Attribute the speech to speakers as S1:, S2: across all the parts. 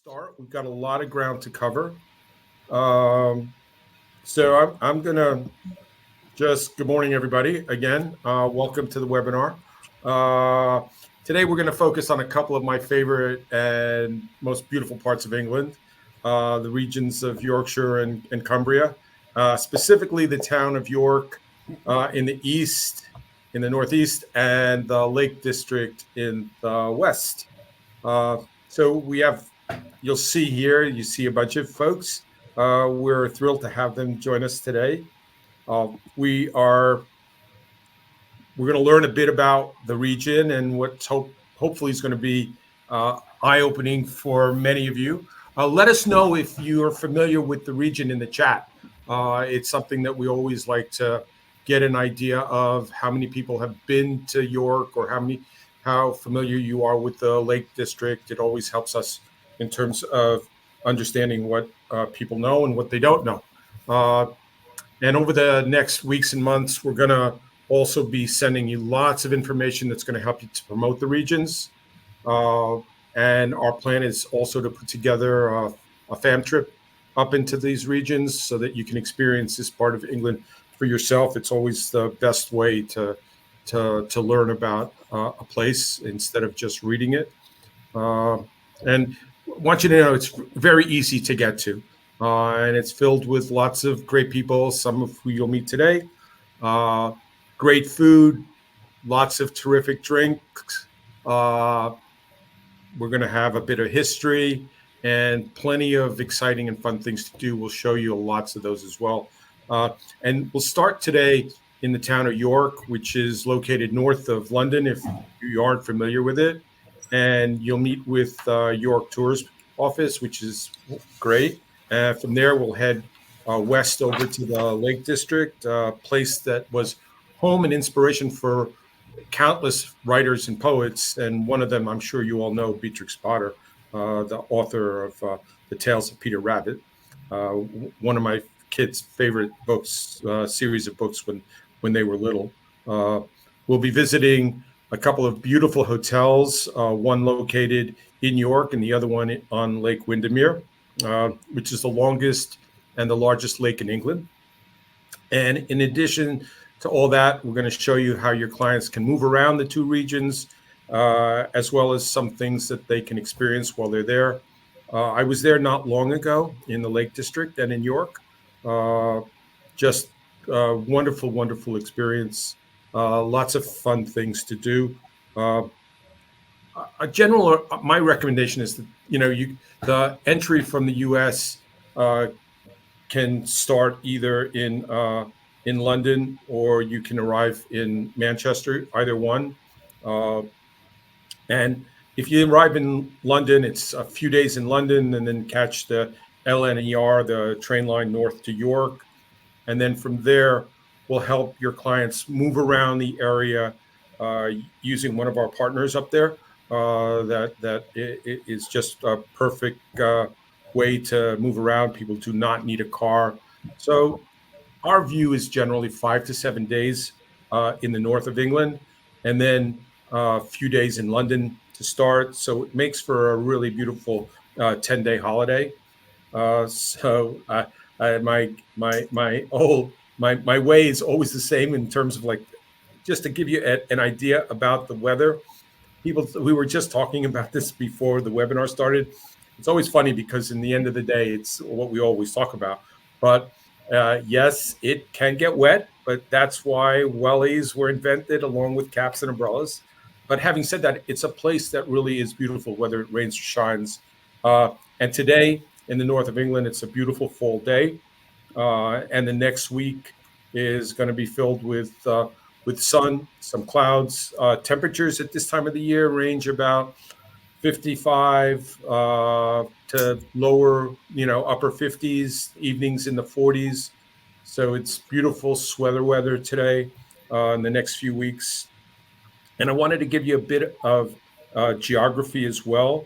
S1: start. We've got a lot of ground to cover. Um, so I'm gonna just good morning, everybody. Again, welcome to the webinar. Uh, Today we're going to focus on a couple of my favorite and most beautiful parts of England, the regions of Yorkshire and Cumbria, specifically the town of York in the east, in the northeast, and the Lake District in the west. Uh, so we have, you'll see here, you see a bunch of folks. We're thrilled to have them join us today. Uh, we are we're going to learn a bit about the region and what hopefully is going to be eye-opening for many of you. Let us know if you are familiar with the region in the chat. It's something that we always like to get an idea of how many people have been to York or how familiar you are with the Lake District. It always helps us in terms of understanding what people know and what they don't know. And over the next weeks and months, we're going to also be sending you lots of information that's going to help you to promote the regions. And our plan is also to put together a fam trip up into these regions so that you can experience this part of England for yourself. It's always the best way to learn about a place instead of just reading it. And I want you to know it's very easy to get to. And it's filled with lots of great people, some of who you'll meet today. Great food, lots of terrific drinks. We're going to have a bit of history and plenty of exciting and fun things to do. We'll show you lots of those as well. And we'll start today in the town of York, which is located north of London, if you aren't familiar with it. And you'll meet with York Tours Office, which is great. From there, we'll head west over to the Lake District, a place that was home and inspiration for countless writers and poets. And one of them, I'm sure you all know, Beatrix Potter, the author of The Tales of Peter Rabbit, one of my kids' favorite books, series of books when they were little. We'll be visiting a couple of beautiful hotels, one located in York and the other one on Lake Windermere, which is the longest and the largest lake in England. And in addition to all that, we're going to show you how your clients can move around the two regions, as well as some things that they can experience while they're there. I was there not long ago in the Lake District and in York. Just wonderful, wonderful experience. Lots of fun things to do. My recommendation is that the entry from the U.S. Can start either in London or you can arrive in Manchester, either one. And if you arrive in London, it's a few days in London and then catch the LNER, the train line north to York. And then from there, we'll help your clients move around the area using one of our partners up there. That is just a perfect way to move around. People do not need a car. So our view is generally 5 to 7 days in the north of England, and then a few days in London to start. So it makes for a really beautiful 10-day holiday. My way is always the same in terms of just to give you an idea about the weather. We were just talking about this before the webinar started. It's always funny because in the end of the day, it's what we always talk about. But yes, it can get wet, but that's why wellies were invented along with caps and umbrellas. But having said that, it's a place that really is beautiful, whether it rains or shines. And today in the north of England, it's a beautiful fall day. And the next week is going to be filled with sun, some clouds. Temperatures at this time of the year range about 55 to lower, upper 50s, evenings in the 40s. So it's beautiful sweater weather today in the next few weeks. And I wanted to give you a bit of geography as well.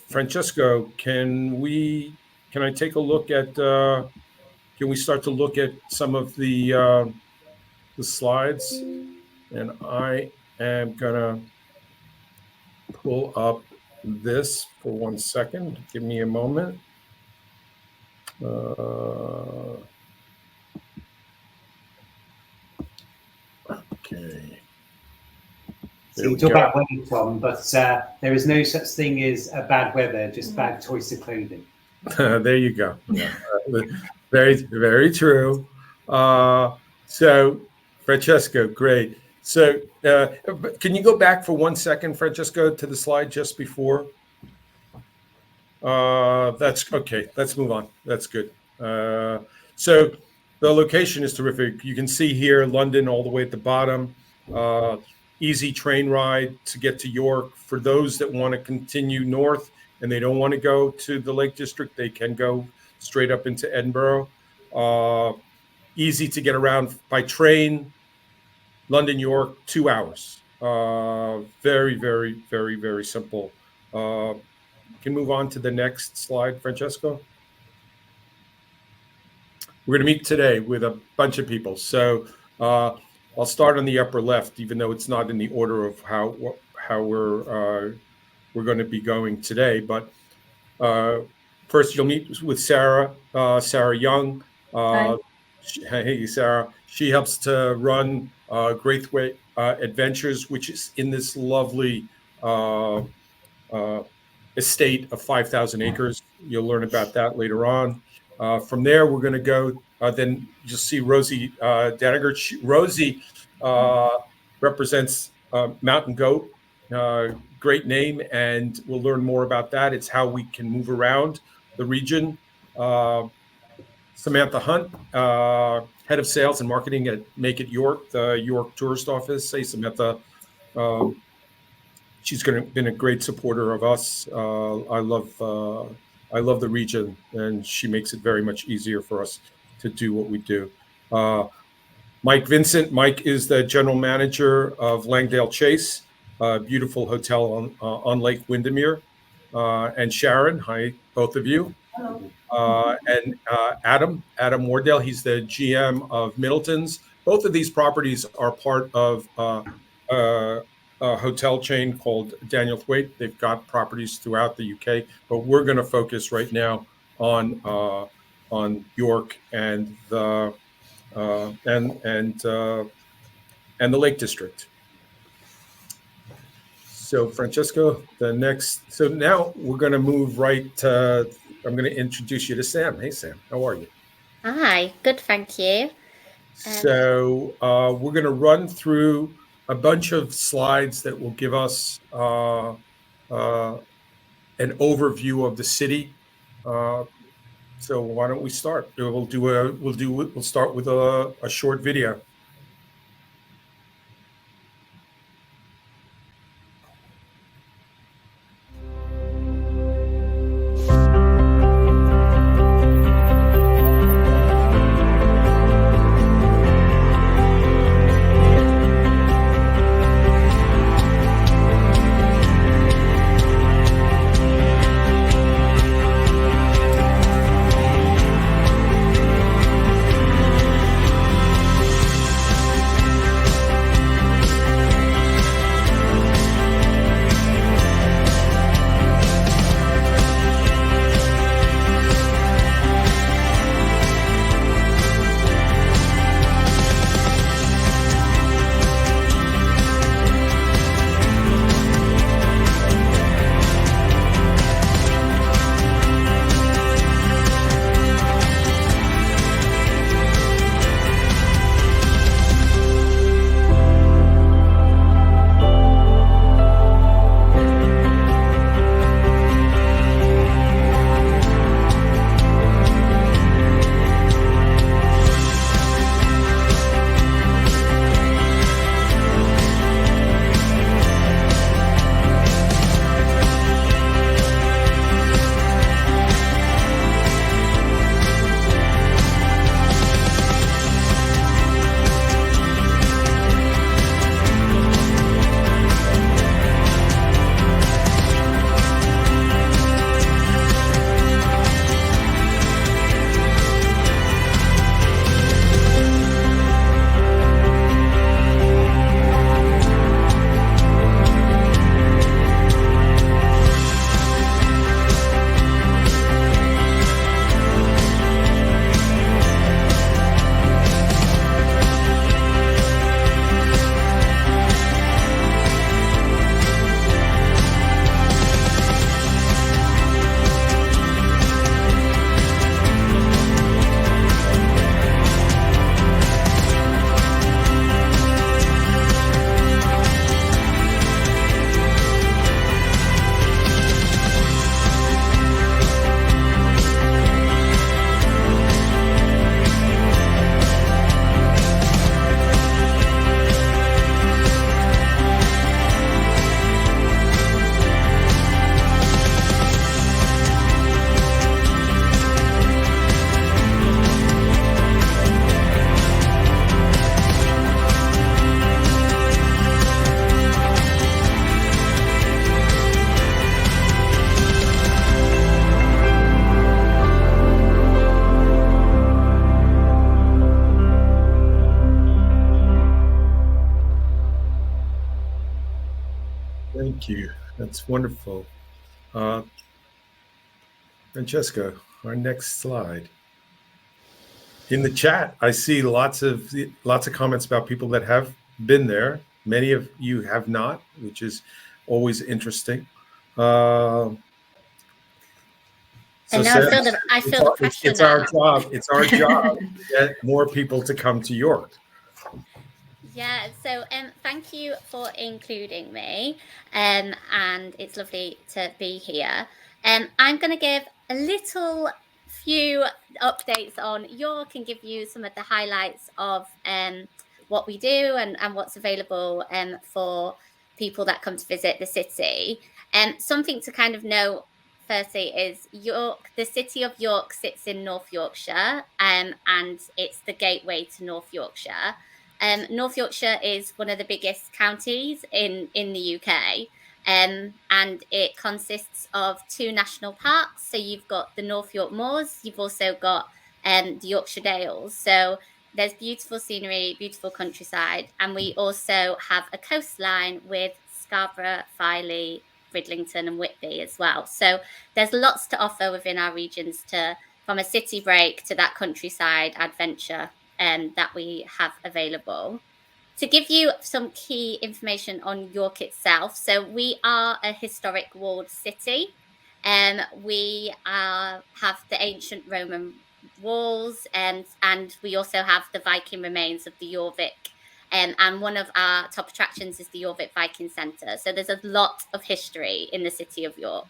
S1: Francesco, can I take a look at? Can we start to look at some of the slides? And I am gonna pull up this for 1 second. Give me a moment. Okay.
S2: So you talk about weather, Tom, but there is no such thing as a bad weather, just bad choice of clothing.
S1: There you go. Very, very true. So, Francesco, great. So, can you go back for 1 second, Francesco, to the slide just before? That's okay. Let's move on. That's good. So, the location is terrific. You can see here London all the way at the bottom. Easy train ride to get to York. For those that want to continue north and they don't want to go to the Lake District, they can go straight up into Edinburgh. Easy to get around by train. London, York, 2 hours. Very, very, very, very simple. Can move on to the next slide, Francesco. We're going to meet today with a bunch of people. So I'll start on the upper left, even though it's not in the order of how we're going to be going today. But first, you'll meet with Sarah Young. Hey, Sarah. She helps to run Graithwaite Adventures, which is in this lovely estate of 5,000 acres. You'll learn about that later on. From there, we're going to go. Then you'll see Rosie Daniger. Rosie represents Mountain Goat. Great name, and we'll learn more about that. It's how we can move around the region. Samantha Hunt, head of sales and marketing at Make It York, the York tourist office. Hey, Samantha. She's been a great supporter of us. I love the region, and she makes it very much easier for us to do what we do. Mike Vincent. Mike is the general manager of Langdale Chase, a beautiful hotel on Lake Windermere. And Sharon, hi, both of you. Hello. And Adam Wardale, he's the GM of Middleton's. Both of these properties are part of a hotel chain called Daniel Thwaite. They've got properties throughout the UK, but we're going to focus right now on York and the Lake District. So Francesco, so now we're going to move right to, I'm going to introduce you to Sam. Hey, Sam, how are you?
S3: Hi, good, thank you.
S1: So we're going to run through a bunch of slides that will give us an overview of the city. So why don't we start? We'll start with a short video. Thank you. That's wonderful. Francesca, our next slide. In the chat, I see lots of comments about people that have been there. Many of you have not, which is always interesting.
S3: I know. I feel the pressure
S1: it's
S3: now.
S1: our job. It's our job to get more people to come to York.
S3: Yeah, so thank you for including me, and it's lovely to be here. I'm going to give a little few updates on York and give you some of the highlights of what we do and what's available for people that come to visit the city. Something to kind of know firstly is York. The city of York sits in North Yorkshire, and it's the gateway to North Yorkshire. North Yorkshire is one of the biggest counties in the UK, and it consists of 2 national parks. So you've got the North York Moors, you've also got the Yorkshire Dales. So there's beautiful scenery, beautiful countryside, and we also have a coastline with Scarborough, Filey, Bridlington and Whitby as well. So there's lots to offer within our regions, from a city break to that countryside adventure that we have available. To give you some key information on York itself, so we are a historic walled city. We have the ancient Roman walls, and we also have the Viking remains of the Jorvik. And one of our top attractions is the Jorvik Viking Centre. So there's a lot of history in the city of York.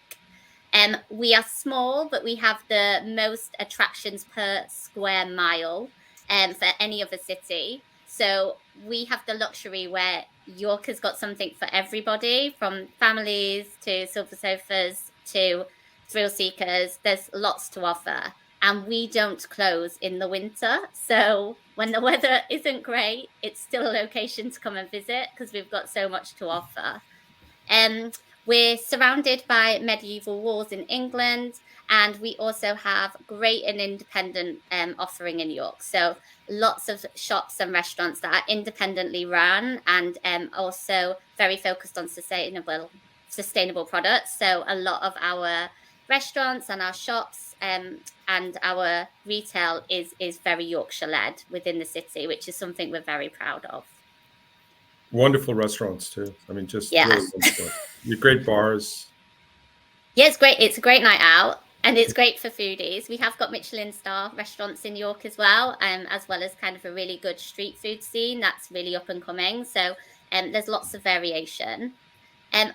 S3: We are small, but we have the most attractions per square mile for any other city. So we have the luxury where York has got something for everybody, from families to silver sofas to thrill seekers. There's lots to offer. And we don't close in the winter. So when the weather isn't great, it's still a location to come and visit because we've got so much to offer. We're surrounded by medieval walls in England, and we also have great and independent offering in York. So lots of shops and restaurants that are independently run and also very focused on sustainable products. So a lot of our restaurants and our shops and our retail is very Yorkshire led within the city, which is something we're very proud of.
S1: Wonderful restaurants too. I mean, just really wonderful. Great bars.
S3: Yeah, it's great. It's a great night out, and it's great for foodies. We have got Michelin star restaurants in York as well as kind of a really good street food scene that's really up and coming. So there's lots of variation.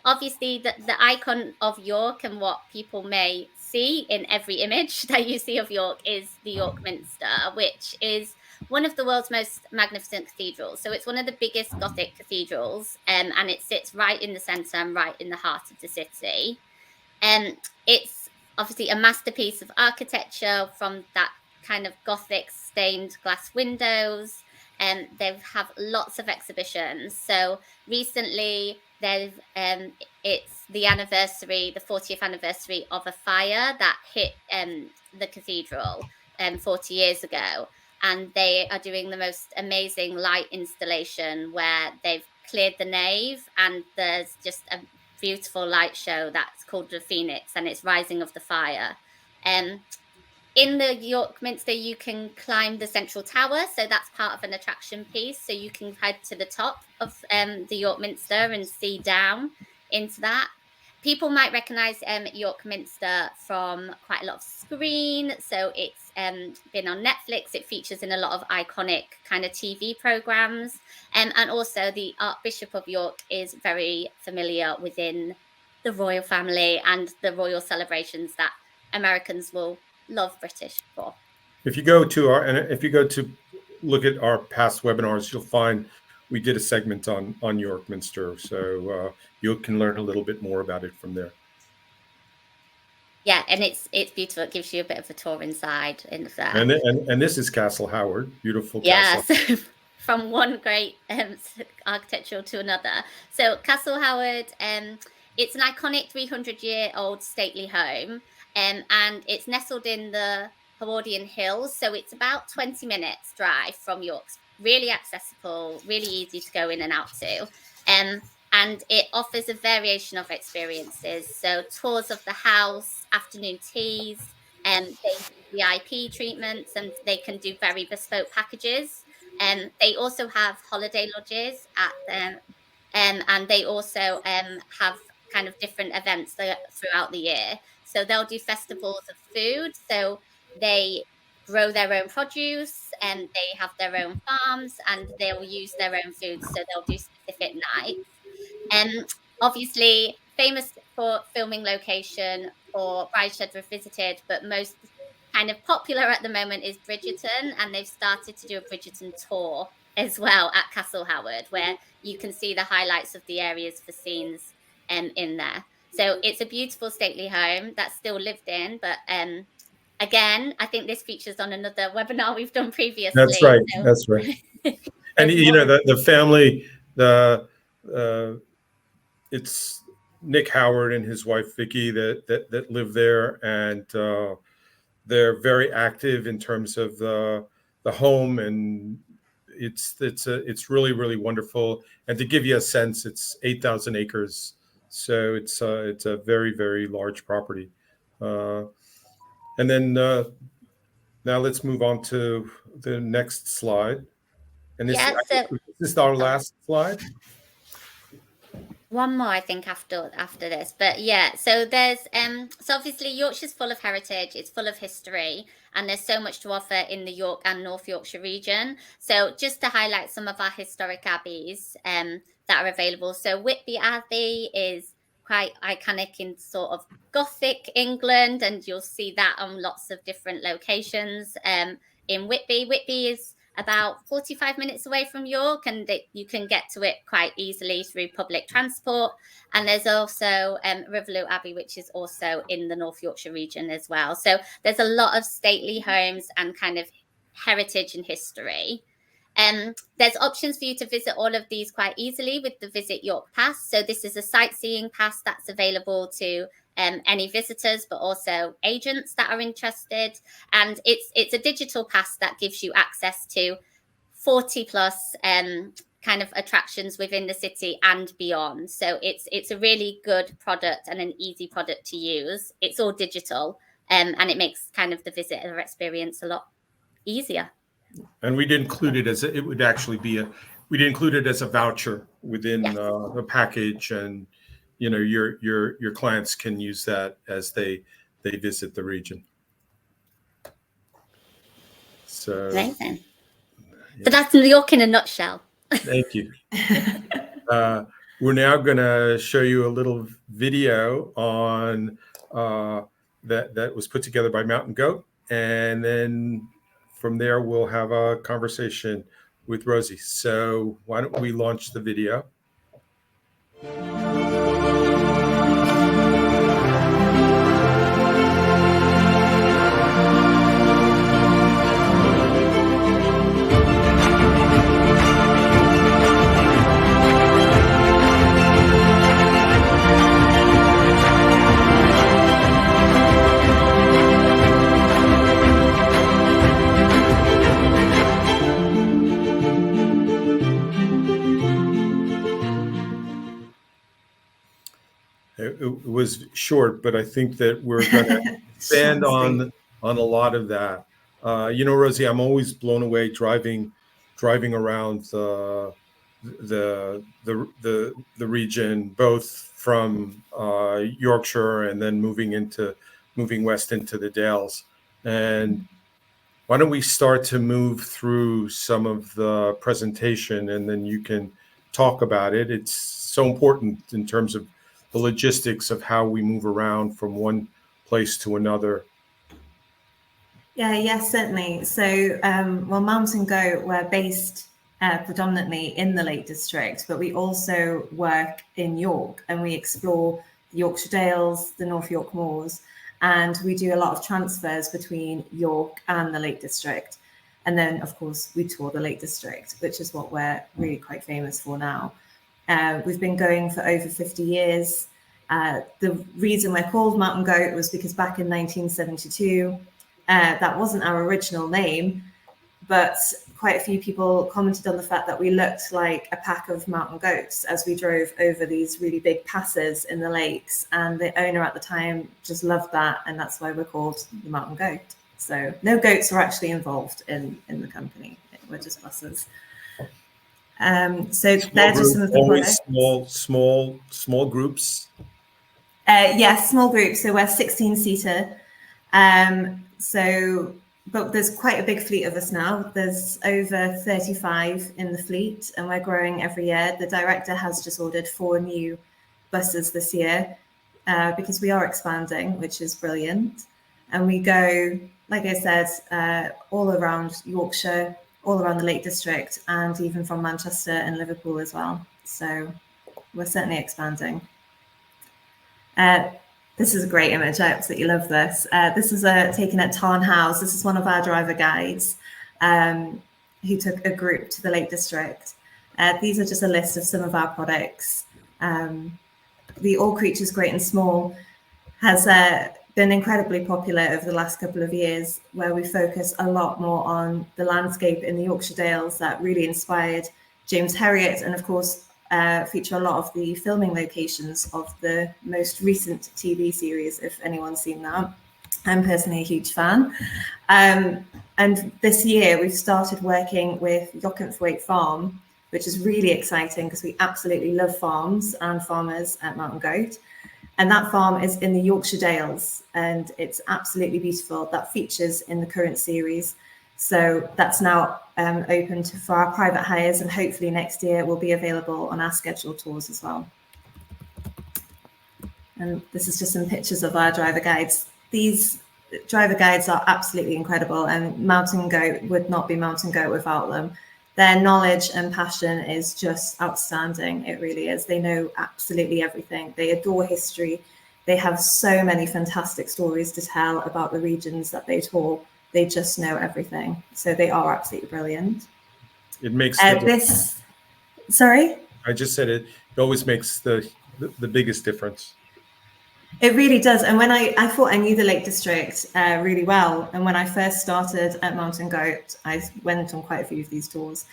S3: Obviously, the icon of York and what people may see in every image that you see of York is the York Minster, which is one of the world's most magnificent cathedrals. So it's one of the biggest Gothic cathedrals, and it sits right in the centre and right in the heart of the city. It's obviously a masterpiece of architecture, from that kind of Gothic stained glass windows, and they have lots of exhibitions. So recently, it's the 40th anniversary of a fire that hit the cathedral 40 years ago. And they are doing the most amazing light installation where they've cleared the nave, and there's just a beautiful light show that's called the Phoenix, and it's Rising of the Fire. In the York Minster, you can climb the central tower, so that's part of an attraction piece. So you can head to the top of the York Minster and see down into that. People might recognise York Minster from quite a lot of screen. So it's been on Netflix. It features in a lot of iconic kind of TV programmes. And also the Archbishop of York is very familiar within the royal family and the royal celebrations that Americans will love British for.
S1: If you go to look at our past webinars, you'll find we did a segment on York Minster, so you can learn a little bit more about it from there.
S3: Yeah, and it's beautiful. It gives you a bit of a tour inside in there.
S1: And this is Castle Howard, beautiful castle.
S3: Yes, from one great architectural to another. So Castle Howard, it's an iconic 300-year-old stately home. And it's nestled in the Howardian Hills, so it's about 20 minutes drive from York. Really accessible, really easy to go in and out to. and it offers a variation of experiences. So tours of the house, afternoon teas, and they do VIP treatments, and they can do very bespoke packages. And they also have holiday lodges at them, and they also have kind of different events throughout the year. So they'll do festivals of food. So they grow their own produce and they have their own farms and they'll use their own foods. So they'll do specific nights. Obviously, famous for filming location for Brideshead Revisited, but most kind of popular at the moment is Bridgerton, and they've started to do a Bridgerton tour as well at Castle Howard, where you can see the highlights of the areas for scenes in there. So it's a beautiful stately home that's still lived in, but again, I think this features on another webinar we've done previously.
S1: That's right.
S3: So
S1: That's right. And you know, the family, it's Nick Howard and his wife Vicky that live there, and they're very active in terms of the home, and it's really wonderful. And to give you a sense, it's 8,000 acres, so it's a very large property. And then now let's move on to the next slide. And this,
S3: yeah,
S1: this is our last slide.
S3: One more, I think, after this, but yeah. So there's so obviously Yorkshire's full of heritage, it's full of history, and there's so much to offer in the York and North Yorkshire region. So just to highlight some of our historic abbeys that are available. So Whitby Abbey is quite iconic in sort of Gothic England, and you'll see that on lots of different locations. In Whitby, Whitby is about 45 minutes away from York, and you can get to it quite easily through public transport. And there's also Riverloo Abbey, which is also in the North Yorkshire region as well. So there's a lot of stately homes and kind of heritage and history. There's options for you to visit all of these quite easily with the Visit York Pass. So this is a sightseeing pass that's available to any visitors, but also agents that are interested. And it's a digital pass that gives you access to 40 plus kind of attractions within the city and beyond. So it's a really good product and an easy product to use. It's all digital, and it makes kind of the visitor experience a lot easier.
S1: And we did include it as it would actually be we'd include it as a voucher within the package, and you know your clients can use that as they visit the region. So
S3: amazing. Yeah. So that's New York in a nutshell.
S1: Thank you. We're now going to show you a little video on that was put together by Mountain Goat, and then from there we'll have a conversation with Rosie. So why don't we launch the video? It was short, but I think that we're going to expand on a lot of that. You know, Rosie, I'm always blown away driving around the region, both from Yorkshire and then moving west into the Dales. And why don't we start to move through some of the presentation, and then you can talk about it. It's so important in terms of the logistics of how we move around from one place to another.
S4: Yes, certainly. So, well, Mountain Goat, we're based predominantly in the Lake District, but we also work in York, and we explore the Yorkshire Dales, the North York Moors, and we do a lot of transfers between York and the Lake District. And then, of course, we tour the Lake District, which is what we're really quite famous for now. We've been going for over 50 years. The reason we're called Mountain Goat was because back in 1972, that wasn't our original name, but quite a few people commented on the fact that we looked like a pack of mountain goats as we drove over these really big passes in the lakes. And the owner at the time just loved that, and that's why we're called the Mountain Goat. So no goats were actually involved in the company. We're just buses. So they're just some of the
S1: always
S4: products.
S1: small groups.
S4: Yes, small groups. So we're 16-seater. But there's quite a big fleet of us now. There's over 35 in the fleet, and we're growing every year. The director has just ordered 4 new buses this year because we are expanding, which is brilliant. And we go, like I said, all around Yorkshire, all around the Lake District, and even from Manchester and Liverpool as well. So we're certainly expanding. This is a great image. I absolutely love this. This is taken at Tarn House. This is one of our driver guides who took a group to the Lake District. These are just a list of some of our products. The All Creatures Great and Small has been incredibly popular over the last couple of years, where we focus a lot more on the landscape in the Yorkshire Dales that really inspired James Herriot, and of course feature a lot of the filming locations of the most recent TV series, if anyone's seen that. I'm personally a huge fan. And this year we've started working with Llockenthwaite Farm, which is really exciting because we absolutely love farms and farmers at Mountain Goat. And that farm is in the Yorkshire Dales, and it's absolutely beautiful. That features in the current series. So that's now open for our private hires, and hopefully next year will be available on our scheduled tours as well. And this is just some pictures of our driver guides. These driver guides are absolutely incredible, and Mountain Goat would not be Mountain Goat without them. Their knowledge and passion is just outstanding. It really is. They know absolutely everything. They adore history. They have so many fantastic stories to tell about the regions that they tour. They just know everything. So they are absolutely brilliant.
S1: It makes
S4: Sorry?
S1: I just said it. It always makes the biggest difference.
S4: It really does. And when I thought I knew the Lake District really well. And when I first started at Mountain Goat, I went on quite a few of these tours,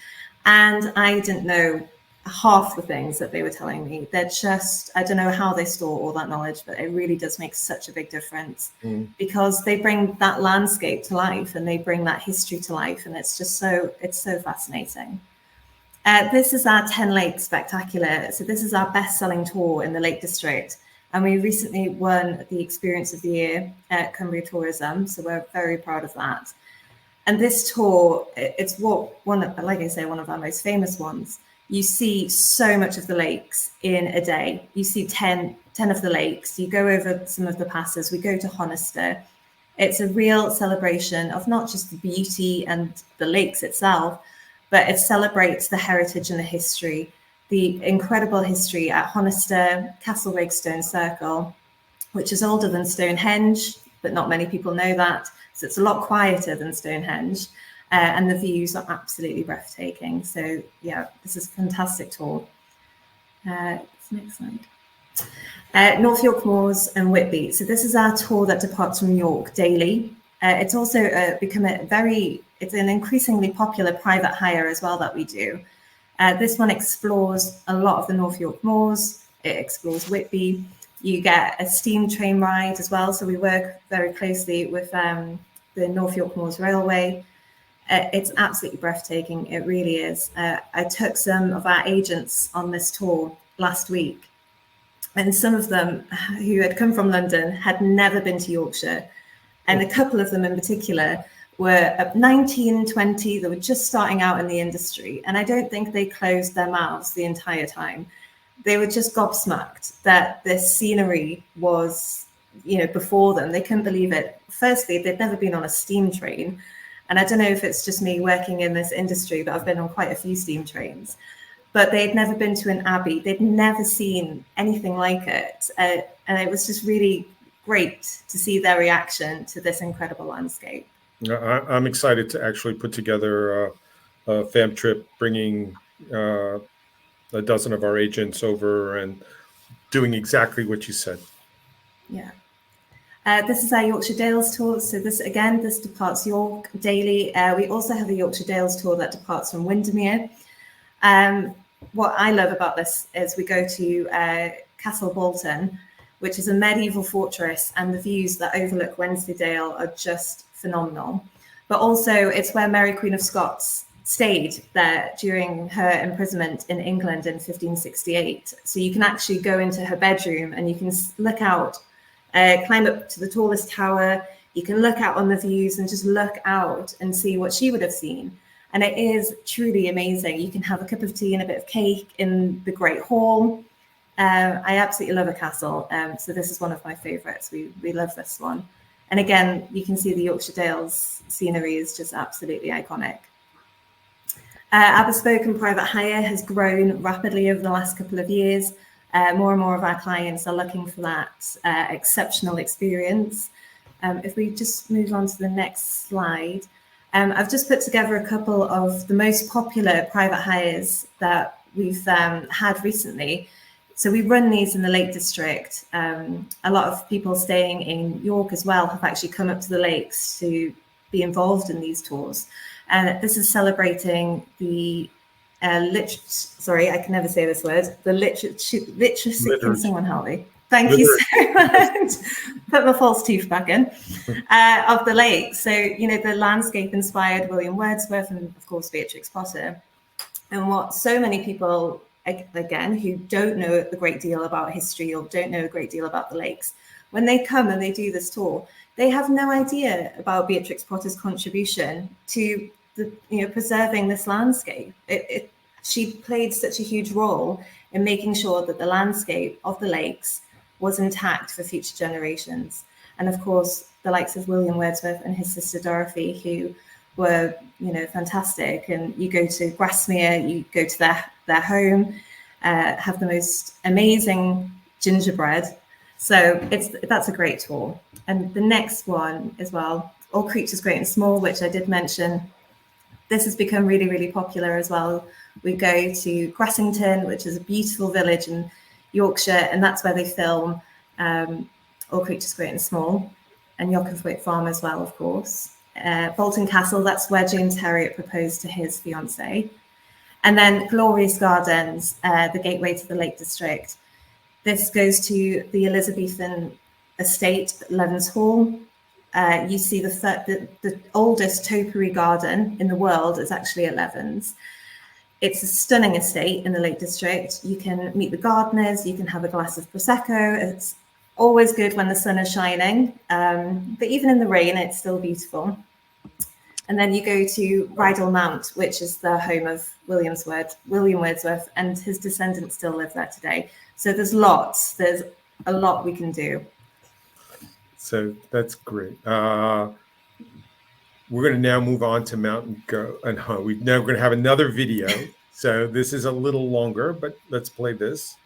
S4: and I didn't know half the things that they were telling me. They're just, I don't know how they store all that knowledge, but it really does make such a big difference because they bring that landscape to life, and they bring that history to life. And it's just it's so fascinating. This is our 10 Lakes Spectacular. So this is our best-selling tour in the Lake District. And we recently won the Experience of the Year at Cumbria Tourism. So we're very proud of that. And this tour, it's one of our most famous ones. You see so much of the lakes in a day. You see 10 of the lakes. You go over some of the passes. We go to Honister. It's a real celebration of not just the beauty and the lakes itself, but it celebrates the heritage and the history, the incredible history at Honister, Castlereagh Stone Circle, which is older than Stonehenge, but not many people know that. So it's a lot quieter than Stonehenge. And the views are absolutely breathtaking. So yeah, this is a fantastic tour. Next slide. North York Moors and Whitby. So this is our tour that departs from York daily. It's also become it's an increasingly popular private hire as well that we do. This one explores a lot of the North York Moors. It explores Whitby. You get a steam train ride as well. So we work very closely with the North York Moors Railway. It's absolutely breathtaking. It really is. I took some of our agents on this tour last week, and some of them who had come from London had never been to Yorkshire. And a couple of them in particular were 19, 20. They were just starting out in the industry. And I don't think they closed their mouths the entire time. They were just gobsmacked that this scenery was, before them. They couldn't believe it. Firstly, they'd never been on a steam train. And I don't know if it's just me working in this industry, but I've been on quite a few steam trains. But they'd never been to an abbey. They'd never seen anything like it. And it was just really great to see their reaction to this incredible landscape.
S1: I'm excited to actually put together a fam trip, bringing a dozen of our agents over and doing exactly what you said.
S4: Yeah. This is our Yorkshire Dales tour. So this departs York daily. We also have a Yorkshire Dales tour that departs from Windermere. What I love about this is we go to Castle Bolton, which is a medieval fortress, and the views that overlook Wensleydale are just phenomenal. But also it's where Mary Queen of Scots stayed there during her imprisonment in England in 1568. So you can actually go into her bedroom and you can look out, climb up to the tallest tower. You can look out on the views and just look out and see what she would have seen. And it is truly amazing. You can have a cup of tea and a bit of cake in the Great Hall. I absolutely love a castle. So this is one of my favourites. We love this one. And again, you can see the Yorkshire Dales scenery is just absolutely iconic. Our bespoke and private hire has grown rapidly over the last couple of years. More and more of our clients are looking for that exceptional experience. If we just move on to the next slide, I've just put together a couple of the most popular private hires that we've had recently. So we run these in the Lake District. A lot of people staying in York as well have actually come up to the lakes to be involved in these tours. And this is celebrating the sorry, I can never say this word. The literacy. Can someone help me? Thank you so much. Put my false teeth back in. Of the lake. So, you know, the landscape inspired William Wordsworth and, of course, Beatrix Potter. And what so many people, again, who don't know a great deal about history or don't know a great deal about the lakes, when they come and they do this tour, they have no idea about Beatrix Potter's contribution to the, you know, preserving this landscape. She played such a huge role in making sure that the landscape of the lakes was intact for future generations. And of course, the likes of William Wordsworth and his sister Dorothy, who were, you know, fantastic. And you go to Grasmere, you go to their home, have the most amazing gingerbread. So that's a great tour. And the next one as well, All Creatures Great and Small, which I did mention. This has become really, really popular as well. We go to Grassington, which is a beautiful village in Yorkshire, and that's where they film All Creatures Great and Small, and Yockelswick Farm as well, of course. Bolton Castle, that's where James Herriot proposed to his fiancée. And then Glorious Gardens, the gateway to the Lake District. This goes to the Elizabethan estate, Levens Hall. You see the oldest topiary garden in the world is actually at Levens. It's a stunning estate in the Lake District. You can meet the gardeners, you can have a glass of Prosecco. It's always good when the sun is shining, but even in the rain, it's still beautiful. And then you go to Rydal Mount, which is the home of William Wordsworth, and his descendants still live there today. So there's a lot we can do.
S1: So that's great. We're going to now move on to Mountain Go and Hunt. We're going to have another video. So this is a little longer, but let's play this.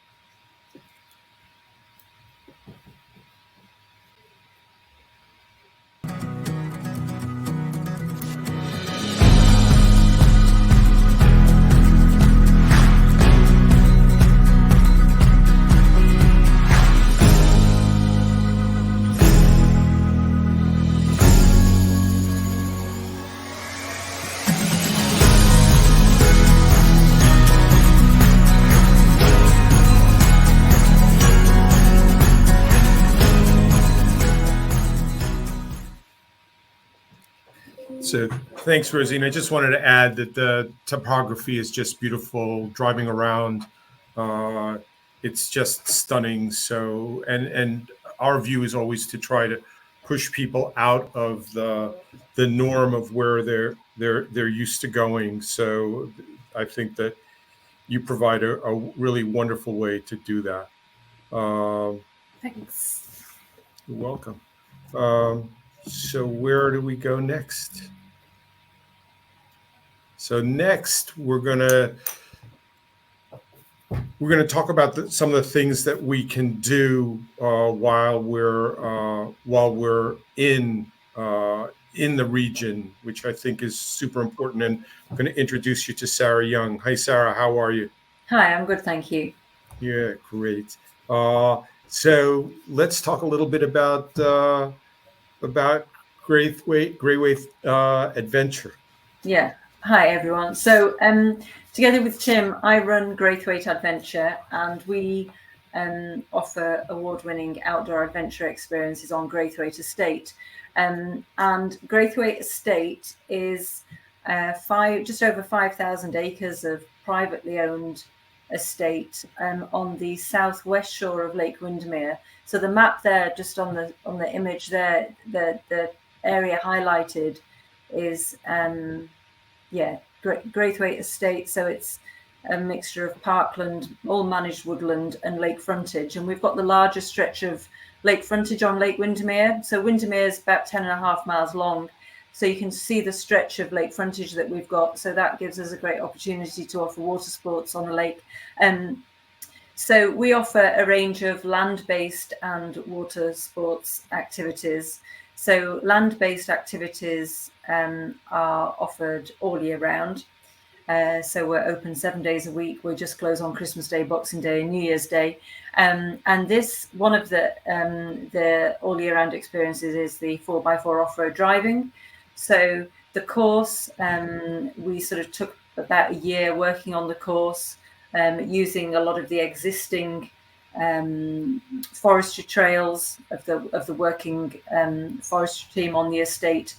S1: So thanks, Rosine. I just wanted to add that the topography is just beautiful. Driving around, it's just stunning. So, and our view is always to try to push people out of the norm of where they're used to going. So, I think that you provide a really wonderful way to do that.
S4: Thanks.
S1: You're welcome. So where do we go next? So next, we're gonna talk about some of the things that we can do while we're in the region, which I think is super important. And I'm going to introduce you to Sarah Young. Hi, Sarah. How are you?
S5: Hi, I'm good, thank you.
S1: Yeah, great. So let's talk a little bit about Graywaith Adventure.
S5: Yeah. Hi, everyone. So together with Tim, I run Graythwaite Adventure, and we offer award-winning outdoor adventure experiences on Graythwaite Estate. And Graythwaite Estate is just over 5,000 acres of privately owned estate on the southwest shore of Lake Windermere. So the map there, just on the image there, the area highlighted is Graythwaite Estate. So it's a mixture of parkland, all managed woodland, and lake frontage. And we've got the largest stretch of lake frontage on Lake Windermere. So Windermere is about 10.5 miles long. So you can see the stretch of lake frontage that we've got. So that gives us a great opportunity to offer water sports on the lake. So we offer a range of land-based and water sports activities. So land-based activities are offered all year round. So we're open 7 days a week. We just close on Christmas Day, Boxing Day, and New Year's Day. And this, one of the all year round experiences is the 4x4 off-road driving. So the course, we sort of took about a year working on the course, using a lot of the existing forestry trails of the working forestry team on the estate.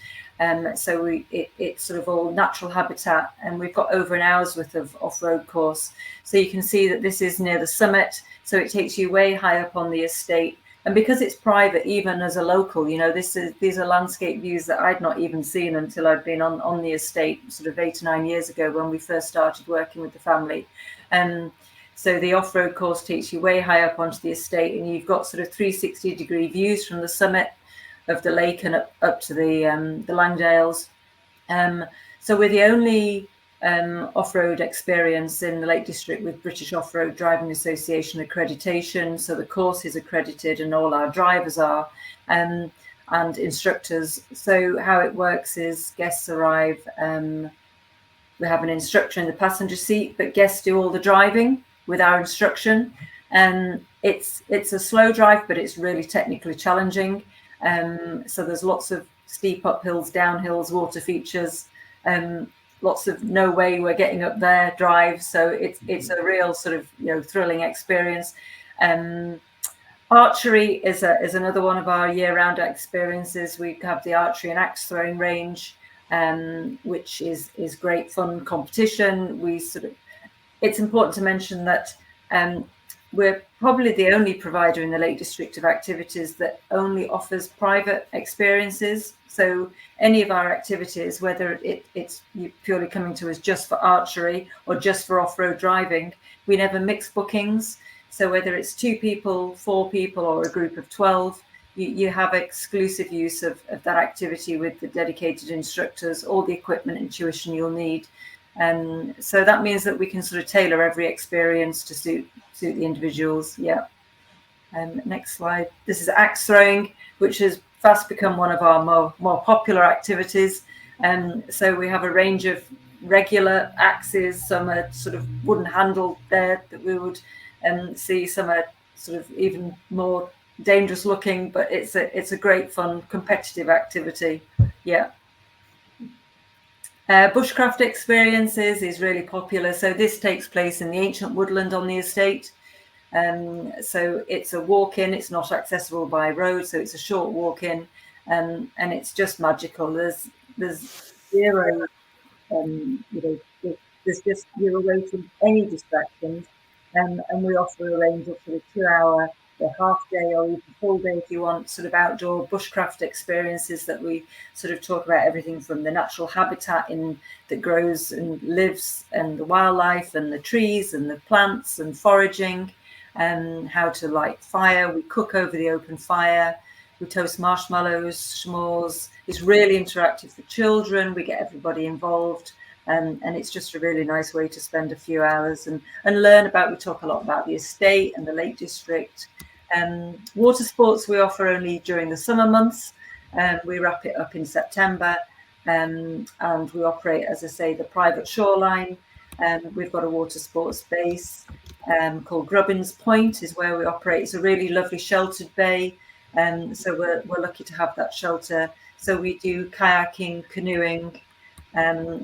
S5: So it's sort of all natural habitat, and we've got over an hour's worth of off-road course. So you can see that this is near the summit, so it takes you way high up on the estate. And because it's private, even as a local, you know, these are landscape views that I'd not even seen until I'd been on the estate sort of 8 or 9 years ago when we first started working with the family. So the off-road course takes you way high up onto the estate, and you've got sort of 360-degree views from the summit of the lake and up to the Langdales. So we're the only off-road experience in the Lake District with British Off-Road Driving Association accreditation. So the course is accredited, and all our drivers are, and instructors. So how it works is guests arrive. We have an instructor in the passenger seat, but guests do all the driving with our instruction. It's a slow drive, but it's really technically challenging. So there's lots of steep uphills, downhills, water features, lots of no way we're getting up there drives. So it's a real sort of, you know, thrilling experience. Archery is another one of our year-round experiences. We have the archery and axe throwing range, which is great fun competition. It's important to mention that we're probably the only provider in the Lake District of activities that only offers private experiences. So any of our activities, whether it's purely coming to us just for archery or just for off-road driving, we never mix bookings. So whether it's 2 people, 4 people, or a group of 12, you have exclusive use of that activity with the dedicated instructors, all the equipment and tuition you'll need. So that means that we can sort of tailor every experience to suit the individuals. Yeah. Next slide. This is axe throwing, which has fast become one of our more popular activities. So we have a range of regular axes. Some are sort of wooden handled there that we would see. Some are sort of even more dangerous looking, but it's a great fun competitive activity. Yeah. Bushcraft experiences is really popular. So this takes place in the ancient woodland on the estate. So it's a walk-in. It's not accessible by road, so it's a short walk-in, and it's just magical. There's zero, there's just, you're away from any distractions, and we offer a range of sort of 2-hour, a half day, or even full day if you want, sort of outdoor bushcraft experiences that we sort of talk about everything from the natural habitat that grows and lives, and the wildlife and the trees and the plants and foraging, and how to light fire. We cook over the open fire. We toast marshmallows, s'mores. It's really interactive for children. We get everybody involved. And it's just a really nice way to spend a few hours and learn about. We talk a lot about the estate and the Lake District. Water sports we offer only during the summer months. We wrap it up in September, and we operate, as I say, the private shoreline. We've got a water sports base. called Grubbins Point is where we operate. It's a really lovely sheltered bay. So we're lucky to have that shelter. So we do kayaking, canoeing,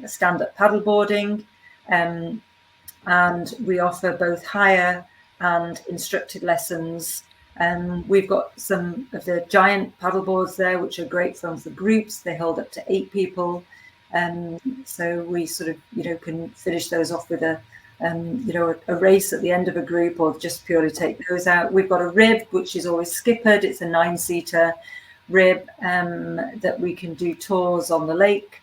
S5: stand-up paddleboarding, and we offer both hire and instructed lessons. We've got some of the giant paddleboards there, which are great fun for groups. They hold up to 8 people. So we sort of, can finish those off with a race at the end of a group, or just purely take those out. We've got a rib, which is always skippered. It's a 9-seater rib that we can do tours on the lake,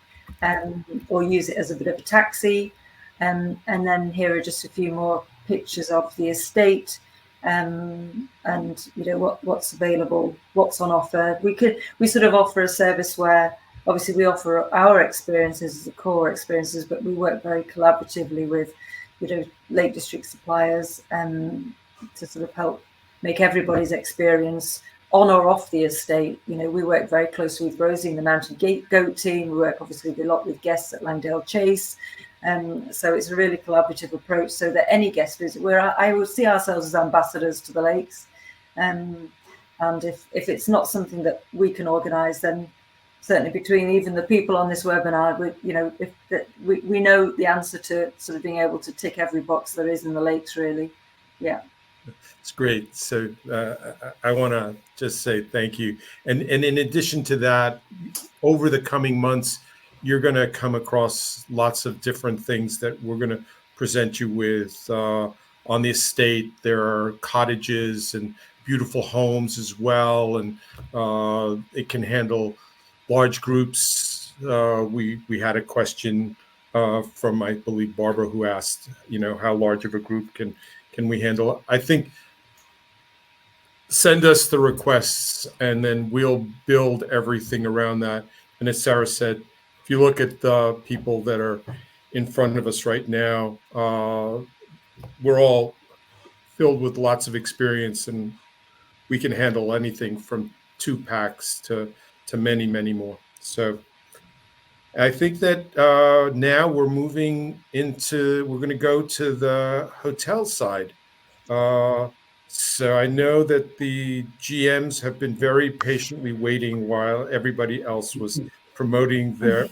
S5: or use it as a bit of a taxi. And then here are just a few more pictures of the estate, and what's available, what's on offer. We sort of offer a service where obviously we offer our experiences as the core experiences, but we work very collaboratively with Lake District suppliers to sort of help make everybody's experience on or off the estate. We work very closely with Rosie and the Mountain Goat team. We work obviously a lot with guests at Langdale Chase. So it's a really collaborative approach, so that any guest visit, I would see ourselves as ambassadors to the lakes. And if it's not something that we can organise, then certainly between even the people on this webinar, we know the answer to sort of being able to tick every box there is in the lakes, really. Yeah.
S1: It's great. So I want to just say thank you. And in addition to that, over the coming months, you're going to come across lots of different things that we're going to present you with on the estate. There are cottages and beautiful homes as well, and it can handle large groups. We had a question from, I believe, Barbara, who asked, how large of a group can we handle? I think send us the requests, and then we'll build everything around that. And as Sarah said, if you look at the people that are in front of us right now, we're all filled with lots of experience, and we can handle anything from 2 packs to many, many more. So I think that now we're going to go to the hotel side. So I know that the GMs have been very patiently waiting while everybody else was promoting their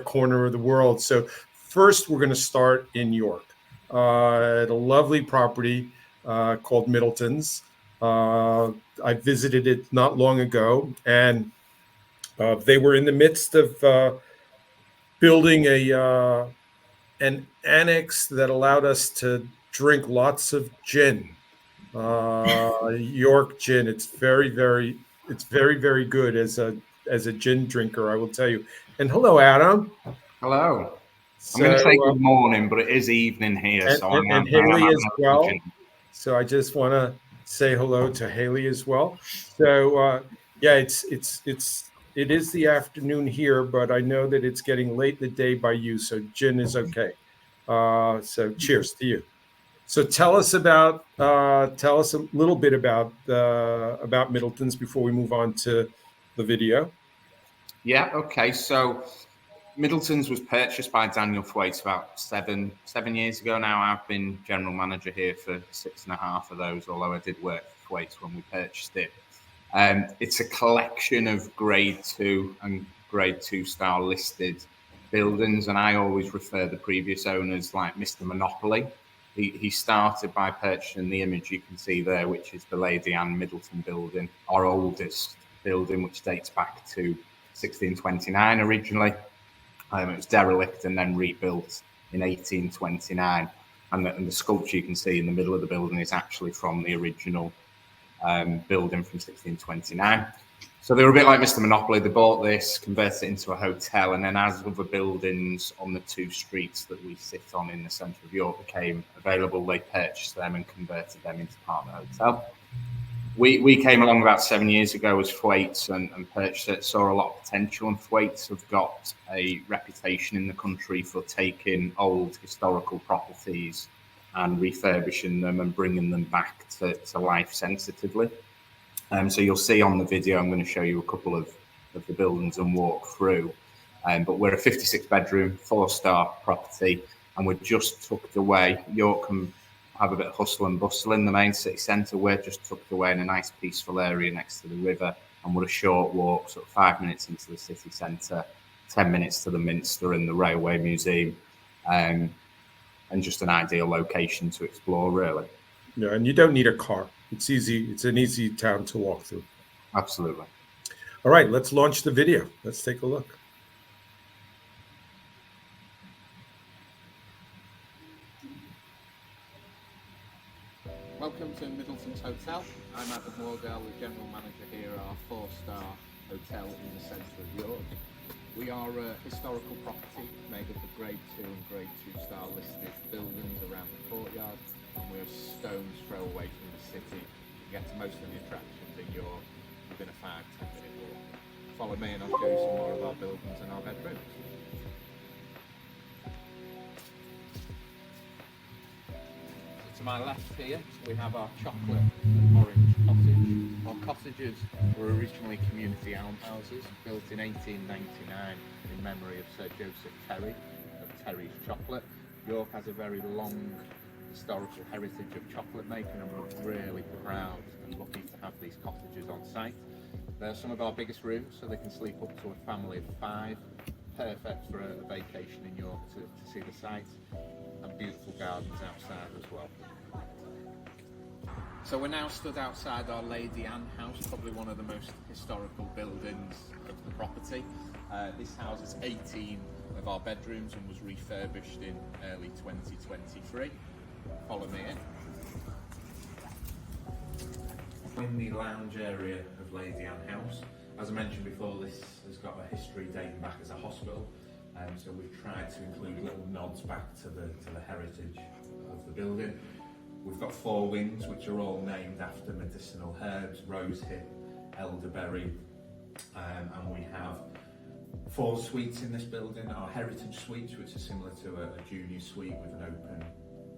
S1: corner of the world. So first, we're going to start in York at a lovely property called Middleton's. I visited it not long ago, and they were in the midst of building an annex that allowed us to drink lots of gin, York gin. It's very, very good as a gin drinker, I will tell you. And hello, Adam.
S6: Hello.
S1: So,
S6: I'm going to say good morning, but it is evening here.
S1: And Haley as well. So I just want to say hello to Haley as well. So yeah, it is the afternoon here, but I know that it's getting late in the day by you, so gin is okay. So cheers to you. So tell us a little bit about Middleton's before we move on to the video.
S6: Yeah. Okay. So Middleton's was purchased by Daniel Thwaites about seven years ago now. I've been general manager here for 6.5 of those, although I did work for Thwaites when we purchased it. It's a collection of grade 2 and grade 2 star listed buildings, and I always refer the previous owners like Mr. Monopoly. He started by purchasing the image you can see there, which is the Lady Anne Middleton building, our oldest building, which dates back to 1629 originally. It was derelict and then rebuilt in 1829. And the sculpture you can see in the middle of the building is actually from the original building from 1629. So they were a bit like Mr. Monopoly. They bought this, converted it into a hotel, and then as other buildings on the 2 streets that we sit on in the centre of York became available, they purchased them and converted them into part of the hotel. We came along about 7 years ago as Thwaites and purchased it, saw a lot of potential, and Thwaites have got a reputation in the country for taking old historical properties and refurbishing them and bringing them back to life sensitively. So you'll see on the video, I'm going to show you a couple of the buildings and walk through. But we're a 56 bedroom, 4-star property. and we're just tucked away. York can have a bit of hustle and bustle in the main city centre. We're just tucked away in a nice peaceful area next to the river, and we're a short walk, sort of 5 minutes into the city centre, 10 minutes to the Minster and the Railway Museum, and just an ideal location to explore, really.
S1: Yeah, and you don't need a car. It's easy. It's an easy town to walk through.
S6: Absolutely.
S1: All right, let's launch the video. Let's take a look.
S7: Welcome to Middleton's Hotel. I'm Adam Wardell, the General Manager here at our 4-star hotel in the centre of York. We are a historical property made up of Grade 2 and Grade 2-star listed buildings around the courtyard, and we're a stone's throw away from the city. You get to most of the attractions in York within a 5-10 minute walk. Follow me and I'll show you some more of our buildings and our bedrooms. To my left here, we have our chocolate and orange cottage. Our cottages were originally community almshouses built in 1899 in memory of Sir Joseph Terry of Terry's Chocolate. York has a very long historical heritage of chocolate making, and we're really proud and lucky to have these cottages on site. They're some of our biggest rooms, so they can sleep up to a family of 5. Perfect for a vacation in York to see the site, and beautiful gardens outside as well. So we're now stood outside our Lady Anne house, probably one of the most historical buildings of the property. This houses 18 of our bedrooms and was refurbished in early 2023. Follow me in. In the lounge area of Lady Anne House. As I mentioned before, this has got a history dating back as a hospital, so we've tried to include little nods back to the heritage of the building. We've got 4 wings, which are all named after medicinal herbs: rosehip, elderberry, and we have 4 suites in this building. Our heritage suites, which are similar to a junior suite with an open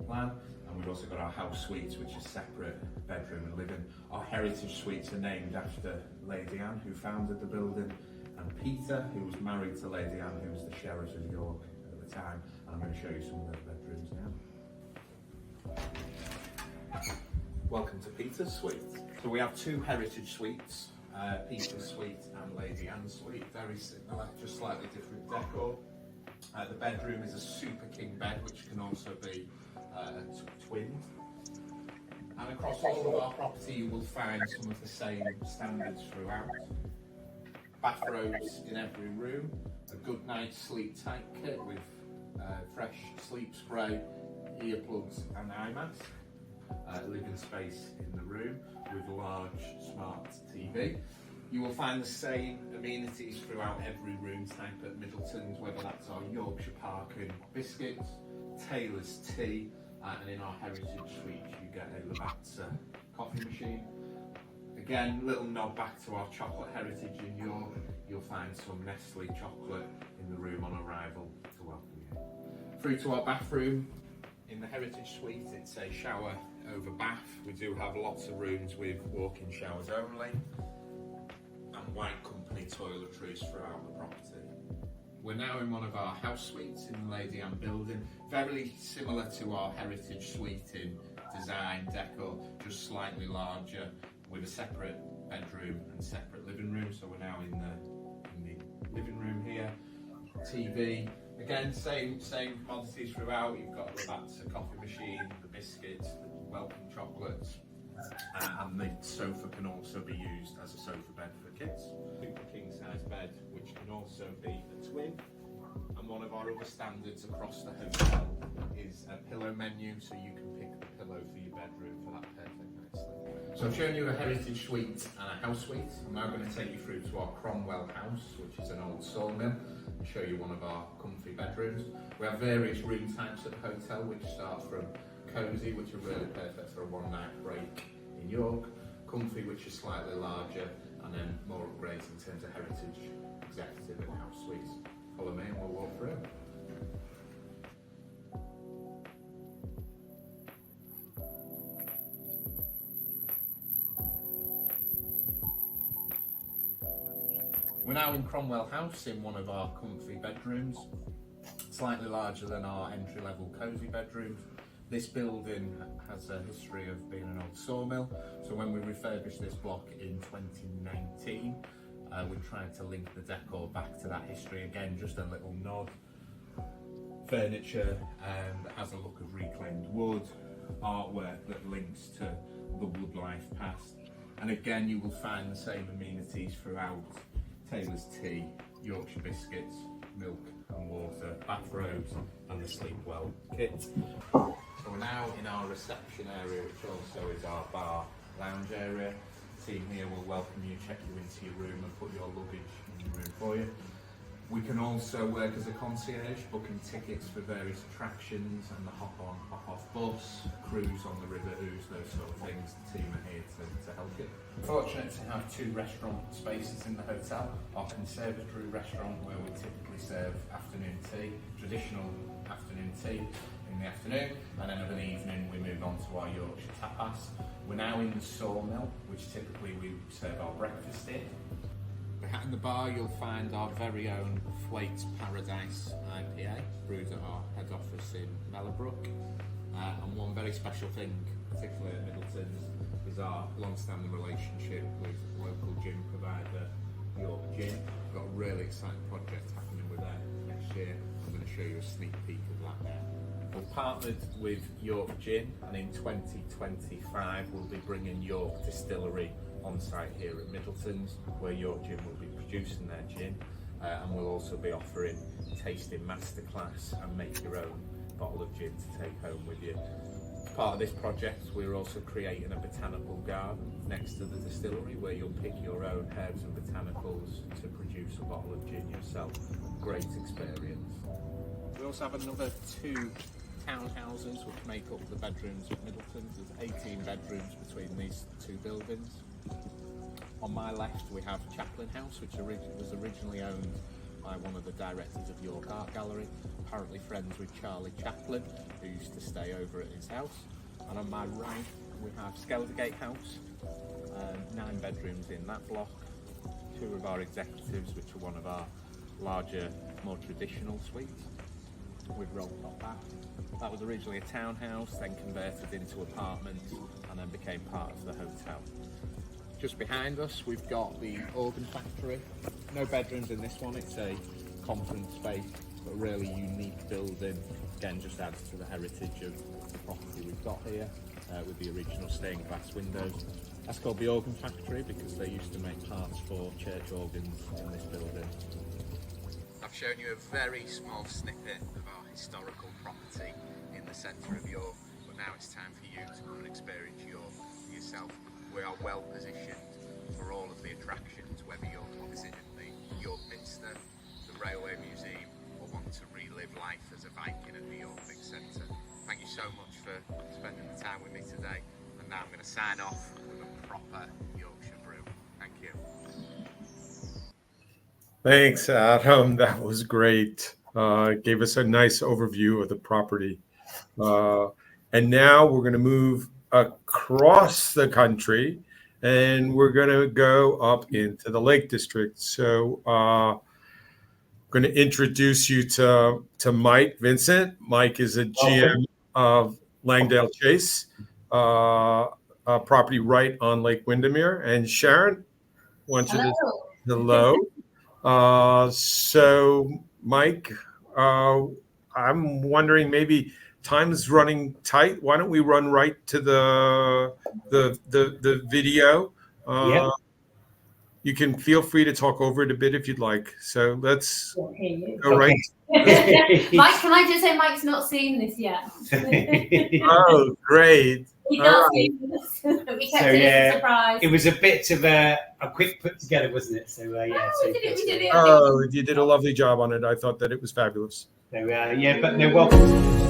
S7: plan, and we've also got our house suites, which are separate bedroom and living. Our heritage suites are named after Lady Anne, who founded the building, and Peter, who was married to Lady Anne, who was the Sheriff of York at the time. And I'm going to show you some of those bedrooms now. Welcome to Peter's suite. So we have 2 heritage suites, Peter's suite and Lady Anne's suite. Very similar, just slightly different decor. The bedroom is a super king bed, which can also be twinned. And across all of our property you will find some of the same standards throughout. Bathrobes in every room, a good night's sleep tight kit with fresh sleep spray, earplugs and eye mask. Living space in the room with large smart TV. You will find the same amenities throughout every room type at Middleton's, whether that's our Yorkshire Park and biscuits, Taylor's tea, and in our heritage suite you get a Lavazza coffee machine. Again, little nod back to our chocolate heritage in York. You'll find some Nestle chocolate in the room on arrival to welcome you. Through to our bathroom. In the heritage suite, it's a shower over bath. We do have lots of rooms with walk-in showers only, and white company toiletries throughout the property. We're now in one of our house suites in the Lady Anne building, very similar to our heritage suite in design, decor, just slightly larger, with a separate bedroom and separate living room. So we're now in the living room here. TV, again, same commodities throughout. You've got the Lavazza coffee machine, the biscuits, the welcome chocolates, and the sofa can also be used as a sofa bed for kids. Super king size bed, which can also be a twin. And one of our other standards across the hotel is a pillow menu, so you can pick the pillow for your bedroom for that perfect night's sleep. So I've shown you a heritage suite and a house suite. I'm now going to take you through to our Cromwell house, which is an old sawmill, and show you one of our comfy bedrooms. We have various room types at the hotel, which start from cosy, which are really perfect for a one-night break in York, comfy, which is slightly larger, and then more upgrades in terms of heritage, executive and house suites. Follow me and we'll walk through. We're now in Cromwell House in one of our comfy bedrooms. slightly larger than our entry-level cosy bedrooms. This building has a history of being an old sawmill, so when we refurbished this block in 2019, we tried to link the decor back to that history again, just a little nod. Furniture that has a look of reclaimed wood, artwork that links to the wood life past, and again you will find the same amenities throughout: Taylor's tea, Yorkshire biscuits, milk and water, bathrobes and the sleep well kit. So we're now in our reception area, which also is our bar lounge area. The team here will welcome you, check you into your room and put your luggage in your room for you. We can also work as a concierge, booking tickets for various attractions and the hop-on, hop-off bus, cruise on the River Ouse, those sort of things. The team are here to help you. We're fortunate to have 2 restaurant spaces in the hotel. Our conservatory restaurant, where we typically serve afternoon tea, traditional afternoon tea in the afternoon, and then of an evening we move on to our Yorkshire tapas. We're now in the sawmill, which typically we serve our breakfast in. Behind the bar you'll find our very own Thwaites Paradise IPA, brewed at our head office in Mellowbrook. And one very special thing, particularly at Middleton's, is our long-standing relationship with local gin provider York Gin. We've got a really exciting project happening with them next year. I'm going to show you a sneak peek of that now. We've partnered with York Gin, and in 2025 we'll be bringing York Distillery on site here at Middleton's, where York Gin will be producing their gin, and we'll also be offering tasting masterclass and make your own bottle of gin to take home with you. As part of this project, we're also creating a botanical garden next to the distillery, where you'll pick your own herbs and botanicals to produce a bottle of gin yourself. Great experience. We also have another 2 townhouses which make up the bedrooms at Middleton's. There's 18 bedrooms between these 2 buildings. On my left we have Chaplin House, which was originally owned by one of the directors of York Art Gallery, apparently friends with Charlie Chaplin, who used to stay over at his house. And on my right we have Skeldergate House, 9 bedrooms in that block, 2 of our executives, which are one of our larger, more traditional suites with roll-top bath. That was originally a townhouse, then converted into apartments, and then became part of the hotel. Just behind us we've got the organ factory. No bedrooms in this one, it's a conference space, but a really unique building. Again, just adds to the heritage of the property we've got here, with the original stained glass windows. That's called the organ factory because they used to make parts for church organs in this building. I've shown you a very small snippet of our historical property in the centre of York, but now it's time for you to come and experience York for yourself. We are well positioned for all of the attractions, whether you're visiting the York Minster, the Railway Museum, or want to relive life as a Viking at the York Big Centre. Thank you so much for spending the time with me today, and now I'm going to sign off with a proper Yorkshire brew. Thank you.
S1: Thanks, Adam. That was great. Gave us a nice overview of the property. And now we're going to move across the country, and we're going to go up into the Lake District. So I'm going to introduce you to Mike Vincent. Mike is a GM of Langdale Chase, a property right on Lake Windermere. And Sharon, I want you to hello. So Mike, I'm wondering, maybe time's running tight. Why don't we run right to the video?
S2: Yeah.
S1: You can feel free to talk over it a bit if you'd like. So let's go right.
S8: Mike, can I just say Mike's not seen this yet?
S1: Oh, great.
S8: He can't see this. We kept it as a surprise.
S2: It was a bit of a quick put together, wasn't it? So yeah.
S8: We did it.
S1: Oh, you did a lovely job on it. I thought that it was fabulous.
S2: So yeah, but no, welcome.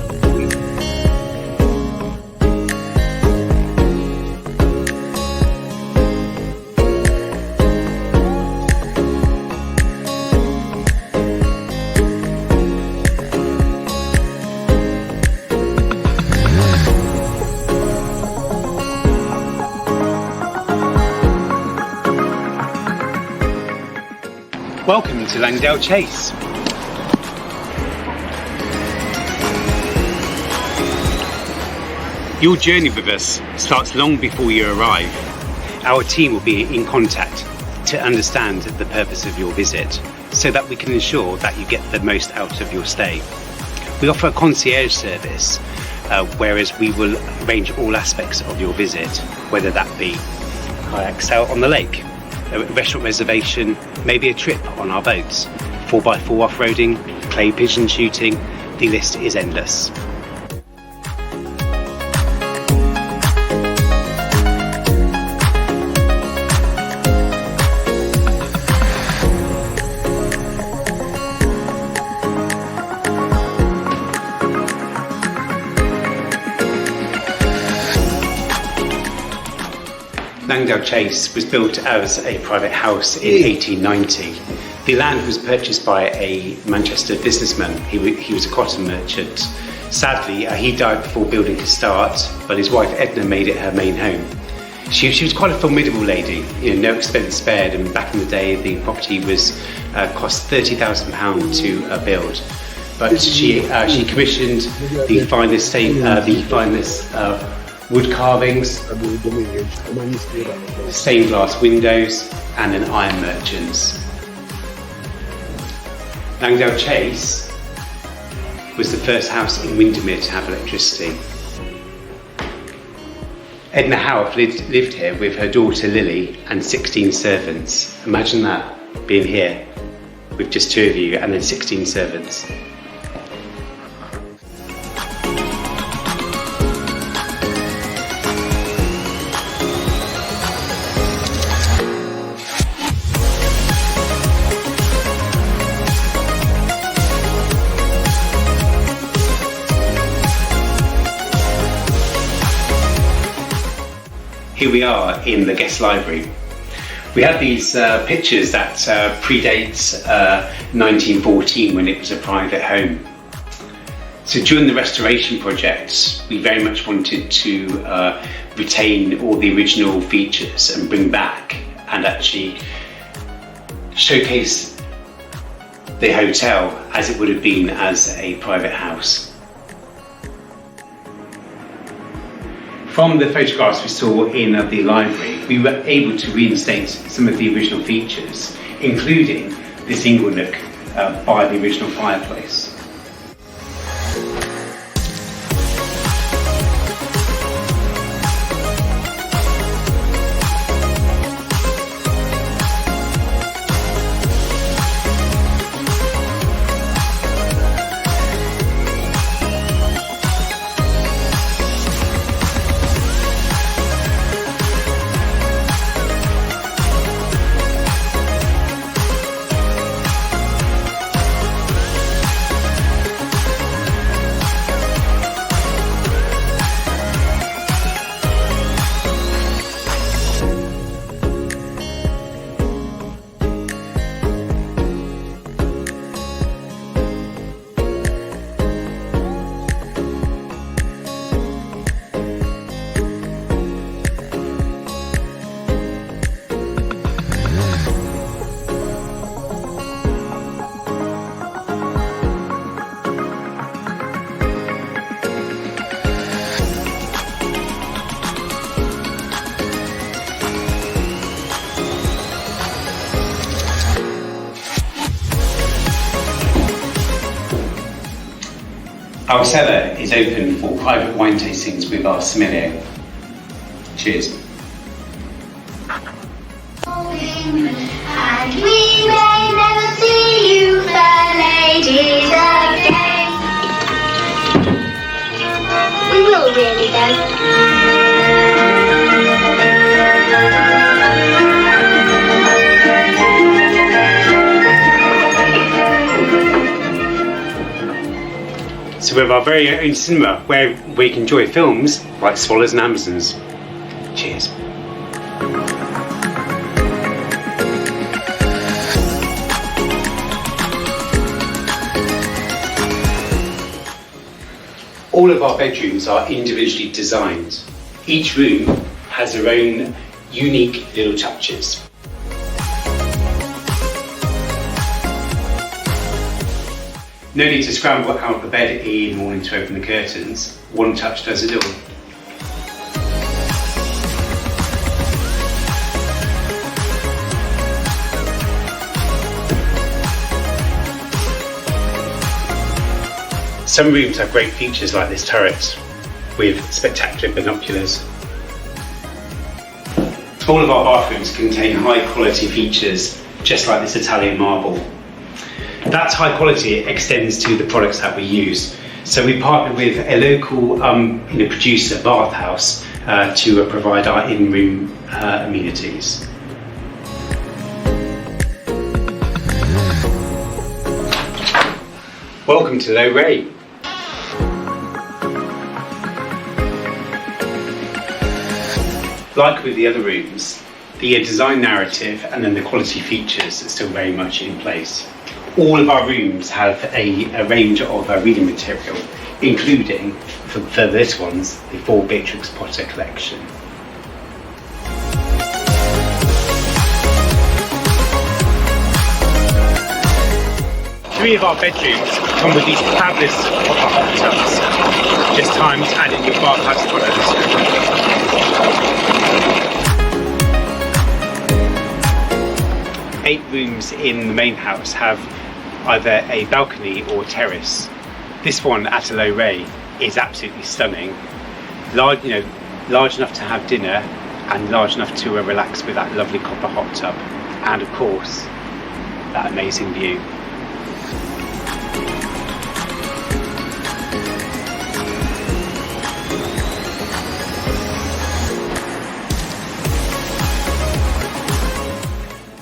S2: Welcome to Langdale Chase.
S9: Your journey with us starts long before you arrive. Our team will be in contact to understand the purpose of your visit so that we can ensure that you get the most out of your stay. We offer a concierge service, whereas we will arrange all aspects of your visit, whether that be kayak sail on the lake, a restaurant reservation, maybe a trip on our boats, 4x4 off-roading, clay pigeon shooting. The list is endless. Langdale Chase was built as a private house in 1890. The land was purchased by a Manchester businessman. He was a cotton merchant. Sadly, he died before building could start, but his wife Edna made it her main home. She was quite a formidable lady, no expense spared, and back in the day the property was cost £30,000 to build. But she commissioned the finest wood carvings, stained glass windows, and an iron merchant's. Langdale Chase was the first house in Windermere to have electricity. Edna Howarth lived here with her daughter Lily and 16 servants. Imagine that, being here with just 2 of you and then 16 servants. Here we are in the guest library. We have these pictures that predates 1914 when it was a private home. So during the restoration project, we very much wanted to retain all the original features and bring back and actually showcase the hotel as it would have been as a private house. From the photographs we saw in the library, we were able to reinstate some of the original features, including this ingle nook by the original fireplace. Our cellar is open for private wine tastings with our sommelier. Cheers.
S10: And we may never see you fair ladies again. We will really though.
S9: So we have our very own cinema where we can enjoy films like Swallows and Amazons. Cheers. All of our bedrooms are individually designed. Each room has their own unique little touches. No need to scramble out of bed in the morning to open the curtains. One touch does it all. Some rooms have great features like this turret with spectacular binoculars. All of our bathrooms contain high quality features just like this Italian marble. That high quality extends to the products that we use. So we partnered with a local producer, Bathhouse, to provide our in-room amenities. Welcome to Low Ray. Like with the other rooms, the design narrative and then the quality features are still very much in place. All of our rooms have a range of reading material, including, for this one's, the 4 Beatrix Potter collection. Three of our bedrooms come with these fabulous hot tubs, just time to add in your Bathhouse products. 8 rooms in the main house have either a balcony or terrace. This one at a Low Ray is absolutely stunning. Large enough to have dinner and large enough to relax with that lovely copper hot tub. And of course, that amazing view.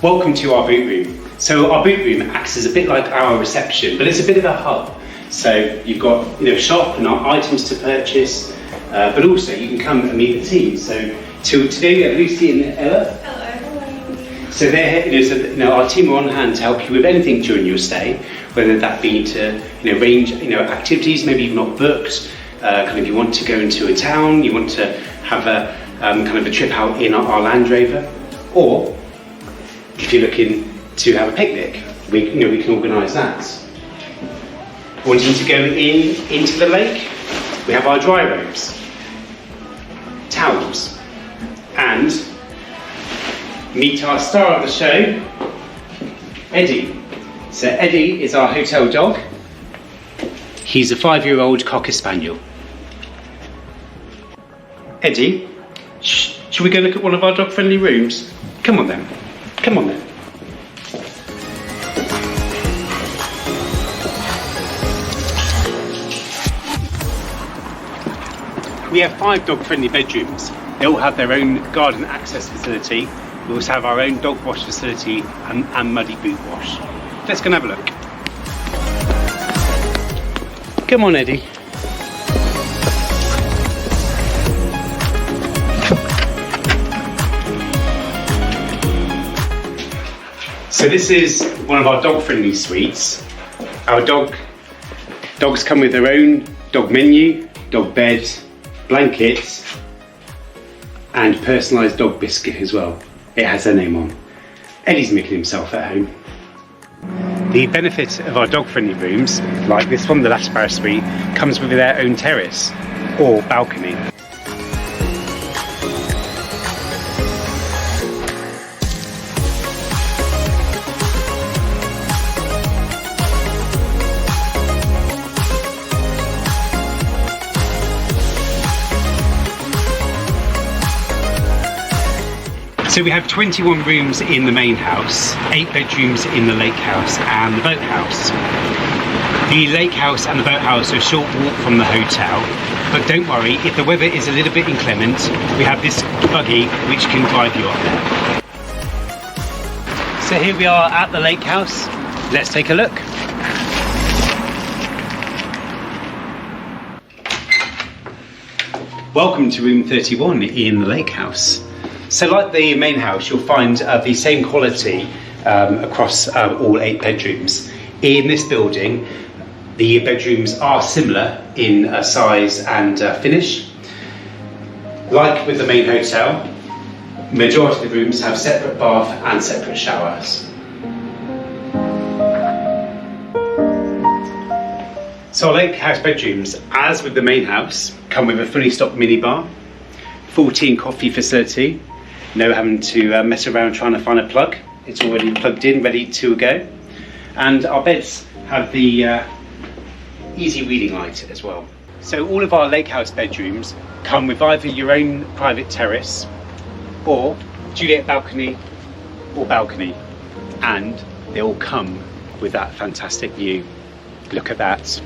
S9: Welcome to our boot room. So our boot room acts as a bit like our reception, but it's a bit of a hub. So you've got shop and items to purchase, but also you can come and meet the team. So today we have Lucy and Ella. Hello. So they're here, our team are on hand to help you with anything during your stay, whether that be to arrange activities maybe you've not booked. Kind of you want to go into a town, you want to have a kind of a trip out in our Land Rover, or if you're looking to have a picnic, we can organise that. Wanting to go into the lake, we have our dry robes, towels, and meet our star of the show, Eddie. So Eddie is our hotel dog. He's a 5-year-old Cocker Spaniel. Eddie, should we go look at one of our dog-friendly rooms? Come on then. Come on then. We have 5 dog-friendly bedrooms. They all have their own garden access facility. We also have our own dog wash facility and muddy boot wash. Let's go and have a look. Come on, Eddie. So this is one of our dog-friendly suites. Our dogs come with their own dog menu, dog bed, blankets, and personalised dog biscuit as well. It has their name on. Eddie's making himself at home. The benefit of our dog-friendly rooms, like this one, the Latimer Suite, comes with their own terrace or balcony. So we have 21 rooms in the main house, 8 bedrooms in the lake house and the boat house. The lake house and the boat house are a short walk from the hotel, but don't worry, if the weather is a little bit inclement, we have this buggy which can drive you up there. So here we are at the lake house. Let's take a look. Welcome to room 31 in the lake house. So like the main house, you'll find the same quality across all 8 bedrooms. In this building, the bedrooms are similar in size and finish. Like with the main hotel, majority of the rooms have separate bath and separate showers. So our lake house bedrooms, as with the main house, come with a fully stocked minibar, 14 coffee facility, no having to mess around trying to find a plug. It's already plugged in, ready to go. And our beds have the easy reading light as well. So all of our lake house bedrooms come with either your own private terrace or Juliet balcony or balcony, and they all come with that fantastic view. Look at that.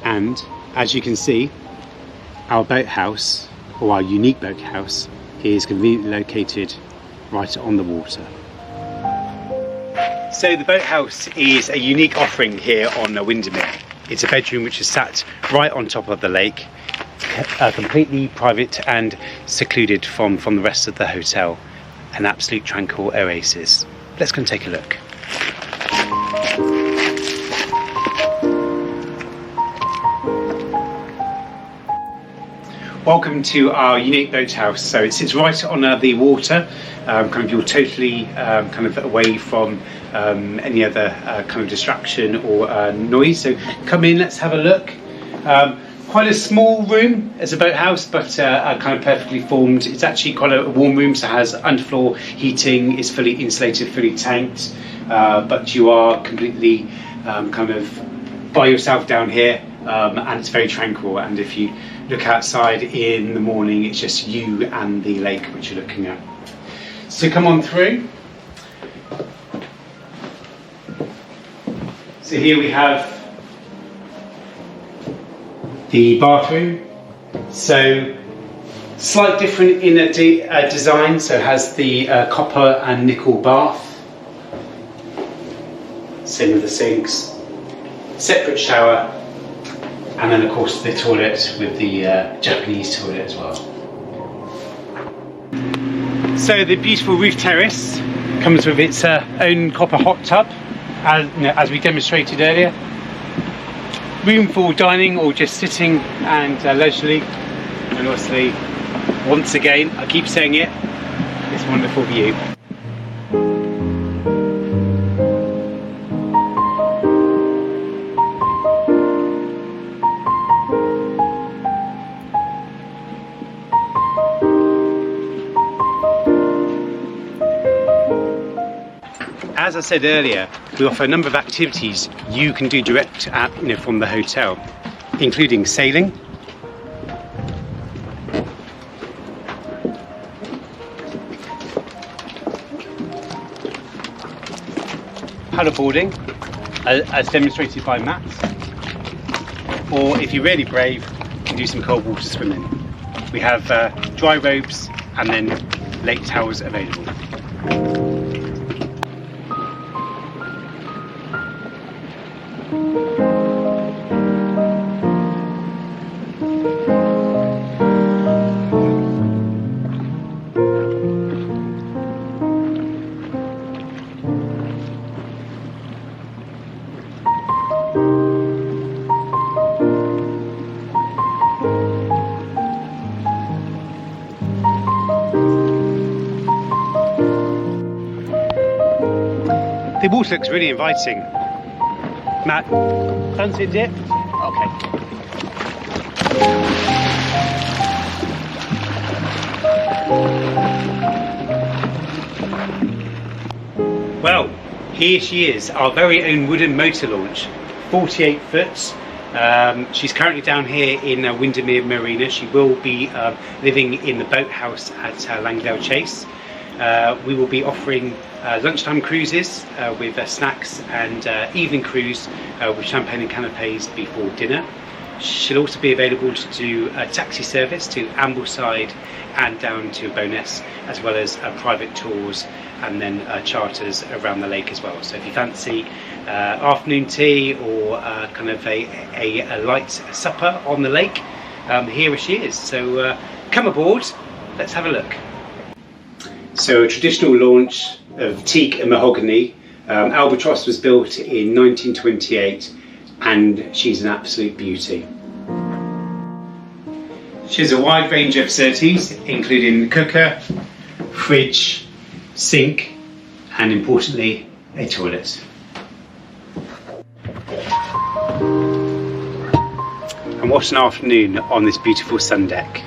S9: And as you can see, our boathouse, or our unique boathouse, is conveniently located right on the water. So the boathouse is a unique offering here on Windermere. It's a bedroom which is sat right on top of the lake, completely private and secluded from the rest of the hotel. An absolute tranquil oasis. Let's go and take a look. Welcome to our unique boathouse. So it sits right on the water. Kind of you're totally kind of away from any other kind of distraction or noise. So come in, let's have a look. Quite a small room as a boathouse, but kind of perfectly formed. It's actually quite a warm room, so it has underfloor heating, is fully insulated, fully tanked, but you are completely kind of by yourself down here, and it's very tranquil. And if you look outside in the morning, it's just you and the lake which you're looking at. So come on through. So here we have the bathroom. So slight different in a design, so it has the copper and nickel bath. Same with the sinks. Separate shower. And then of course the toilet with the Japanese toilet as well. So the beautiful roof terrace comes with its own copper hot tub, as we demonstrated earlier. Room for dining or just sitting and leisurely. And obviously, once again, I keep saying it, this wonderful view. As I said earlier, we offer a number of activities you can do direct from the hotel, including sailing, paddleboarding, as demonstrated by Matt, or if you're really brave, you can do some cold water swimming. We have dry robes and then lake towels available. The water looks really inviting. Matt, fancy a dip? Okay. Well, here she is, our very own wooden motor launch, 48 foot. She's currently down here in Windermere Marina. She will be living in the boathouse at Langdale Chase. We will be offering lunchtime cruises with snacks and evening cruise with champagne and canapes before dinner. She'll also be available to do a taxi service to Ambleside and down to Bowness, as well as private tours and then charters around the lake as well. So if you fancy afternoon tea or kind of a light supper on the lake, here she is. So come aboard, let's have a look. So a traditional launch of teak and mahogany. Albatross was built in 1928 and she's an absolute beauty. She has a wide range of facilities, including cooker, fridge, sink, and importantly, a toilet. And what an afternoon on this beautiful sun deck.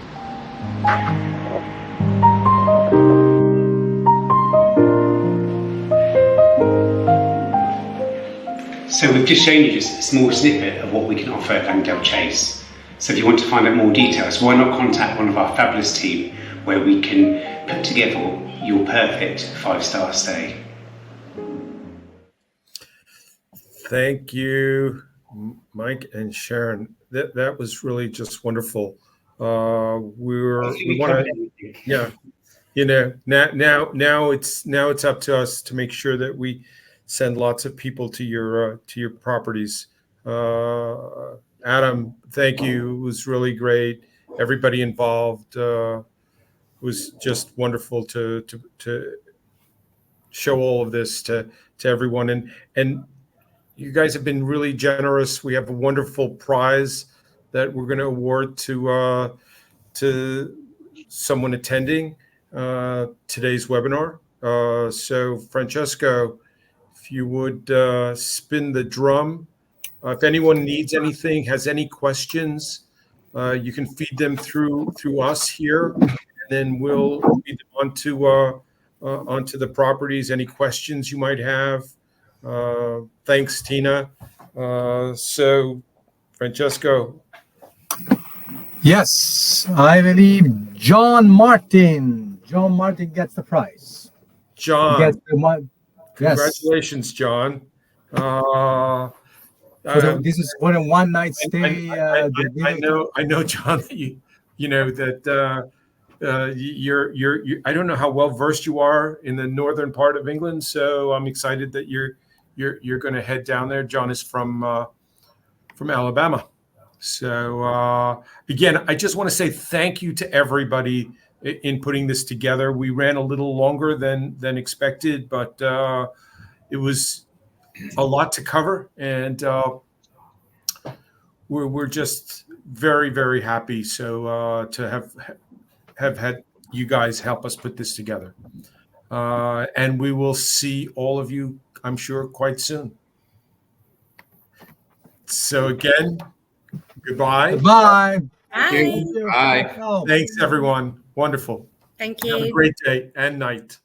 S9: So we've just shown you just a small snippet of what we can offer at Langdale Chase. So if you want to find out more details, why not contact one of our fabulous team where we can put together your perfect 5-star stay.
S1: Thank you, Mike and Sharon. That was really just wonderful. We want to, yeah, you know, now it's up to us to make sure that we send lots of people to your properties. Adam, thank you. It was really great. Everybody involved was just wonderful to show all of this to everyone, and you guys have been really generous. We have a wonderful prize that we're going to award to someone attending today's webinar. So Francesco, if you would spin the drum. If anyone needs anything, has any questions, you can feed them through us here, and then we'll feed them onto the properties. Any questions you might have. Thanks, Tina. So, Francesco.
S11: Yes, I believe John Martin. John Martin gets the prize.
S1: John.
S11: Gets the
S1: Congratulations, John.
S11: This is for a one-night stay.
S1: I know, John. That you know that you're. I don't know how well versed you are in the northern part of England, so I'm excited that you're going to head down there. John is from Alabama. So again, I just want to say thank you to everybody in putting this together. We ran a little longer than expected, but it was a lot to cover, and we're just very, very happy. So to have had you guys help us put this together, and we will see all of you, I'm sure, quite soon. So again, goodbye.
S11: Goodbye.
S6: Bye.
S1: Thanks, everyone. Wonderful.
S8: Thank you.
S1: Have a great day and night.